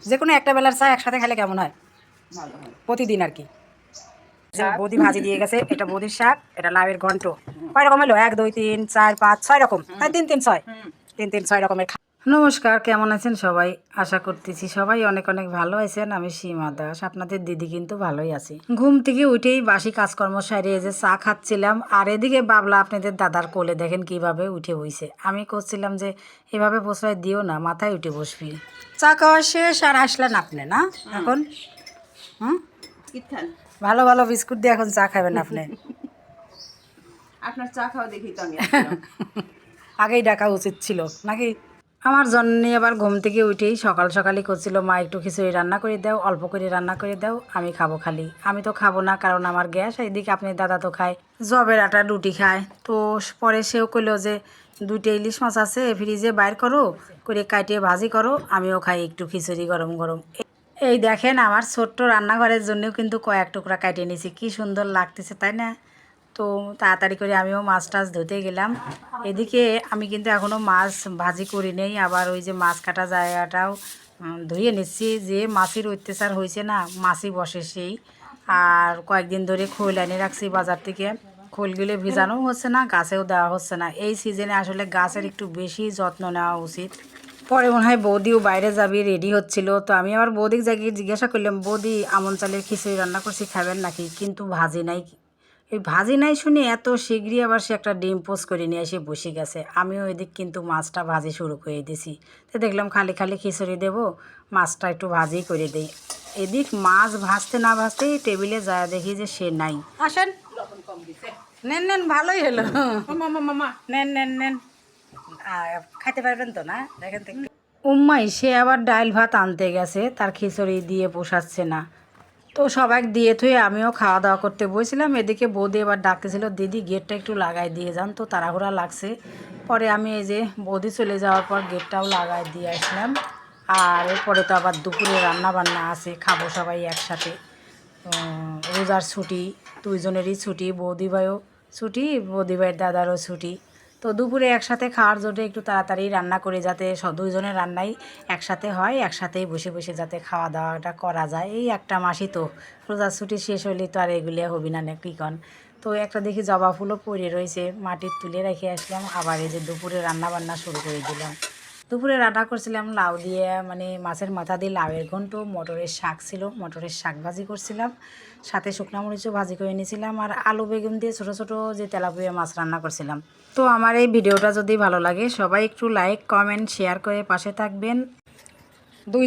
যে কোনো একটা বেলার চা একসাথে খেলে কেমন হয়? প্রতিদিন আর কি। যে বৌদি ভাজি দিয়ে গেছে, এটা বৌদির শাক, এটা লাউয়ের ঘন্ট। কয় রকম হলো? 1 2 3 4 5 6 রকম। হ্যাঁ, 3 3 6, 3 3 6 রকমের। নমস্কার, কেমন আছেন সবাই? আশা করতেছি সবাই অনেক অনেক ভালো আছেন। আমি সীমা দাস, আপনাদের দিদি কিন্তু ভালোই আছি। ঘুম থেকে উঠেই বাসি কাজকর্ম সারিয়ে যে চা খাচ্ছিলাম, আর এদিকে বাবলা আপনাদের দাদার কোলে দেখেন কিভাবে উঠে বইছে। আমি করছিলাম যে এভাবে প্রশ্রয় দিও না, মাথায় উঠে বসবি। চা খাওয়া শেষ আর আসলেন আপনি না এখন? হুম, ভালো ভালো বিস্কুট দিয়ে এখন চা খাবেন আপনি। আপনার চা খাওয়া দেখি তো আমি আগেই ডাকা উচিত ছিল নাকি? আমার জন্য আবার ঘুম থেকে উঠেই সকাল সকালই করছিল, মা একটু খিচুড়ি রান্না করে দাও, অল্প করে রান্না করে দাও, আমি খাবো খালি। আমি তো খাবো না, কারণ আমার গ্যাস। এইদিকে আপনার দাদা তো খায় জবের আটা রুটি খায়। তো পরে সেও কইলো যে 2টা ইলিশ মাছ আছে ফ্রিজে, বাইর করো করে কাটিয়ে ভাজি করো, আমিও খাই একটু খিচুড়ি গরম গরম। এই দেখেন আমার ছোট্ট রান্নাঘরের জন্যও কিন্তু কয়েক টুকরা কাটিয়ে নিয়েছি, কি সুন্দর লাগতেছে তাই না? তো তাড়াতাড়ি করে আমিও মাছ টাছ ধুতে গেলাম। এদিকে আমি কিন্তু এখনও মাছ ভাজি করি নেই, আবার ওই যে মাছ কাটা জায়গাটাও ধুয়ে নিচ্ছি। যে মাছের অত্যাচার হয়েছে না, মাছই বসে সেই। আর কয়েকদিন ধরে খোল এনে রাখছি বাজার থেকে, খোলগুলো ভেজানোও হচ্ছে না, গাছেও দেওয়া হচ্ছে না। এই সিজনে আসলে গাছের একটু বেশি যত্ন নেওয়া উচিত। পরে মনে হয় বৌদিও বাইরে যাবি, রেডি হচ্ছিল। তো আমি আবার বৌদির জায়গায় জিজ্ঞাসা করলাম, বৌদি আমন চালের খিচুড়ি রান্না করছি, খাবেন নাকি? কিন্তু ভাজি নাই। এই ভাজি নাই শুনে এত শীঘ্রই আবার সে একটা ডিম পোস্ট করে নিয়ে এসে বসে গেছে। আমিও এদিক কিন্তু মাছটা ভাজি শুরু করে দিয়েছি। তো দেখলাম খালি খালি খিচুড়ি দেবো, মাছটা একটু ভাজি করে দেই। এদিক মাছ ভাজতে না ভাজতেই টেবিলে যায় দেখি যে সে নাই। আসেন, নেন নেন, ভালোই হলো। মামা নেন নেন নেন, খাইতে পারবেন তো না? দেখেন তো একটু। উম্মাই সে আবার ডাইল ভাত আনতে গেছে, তার খিচুড়ি দিয়ে পোষাচ্ছে না। তো সবাই দিয়ে থুয়ে আমিও খাওয়া দাওয়া করতে বসছিলাম। এদিকে বৌদি এবার ডাকতেছিল, দিদি গেটটা একটু লাগাই দিয়ে যান, তো তাড়াহুড়া লাগছে। পরে আমি এই যে বৌদি চলে যাওয়ার পর গেটটাও লাগাই দিয়ে আসলাম। আর এরপরে তো আবার দুপুরে রান্না বান্না আছে, খাবো সবাই একসাথে। রোজার ছুটি, দুইজনেরই ছুটি, বৌদি ভাইও ছুটি, বৌদি ভাইয়ের দাদারও ছুটি। তো দুপুরে একসাথে খাওয়ার জন্য একটু তাড়াতাড়ি রান্না করে, যাতে দুইজনের রান্নাই একসাথে হয়, একসাথেই বসে বসে যাতে খাওয়া দাওয়াটা করা যায়। এই একটা মাসই তো, রোজার ছুটি শেষ হলে তো আর এগুলো হবি না কি কন? তো একটা দেখি জবা ফুলও পড়ে রয়েছে, মাটির তুলে রেখে আসলাম। আবার এই যে দুপুরে রান্না বান্না শুরু করে দিলাম। দুপুরে রান্না করছিলাম লাউ দিয়ে, মানে মাছের মাথা দিয়ে লাউয়ের ঘন্ট, মটরের শাক ছিল, মটরের শাক ভাজি করছিলাম, সাথে শুকনো মরিচও ভাজি করে নিয়েছিলাম, আর আলু বেগুন দিয়ে ছোটো ছোটো যে তেলাপিয়া মাছ রান্না করছিলাম। তো আমার এই ভিডিওটা যদি ভালো লাগে সবাই একটু লাইক কমেন্ট শেয়ার করে পাশে থাকবেন।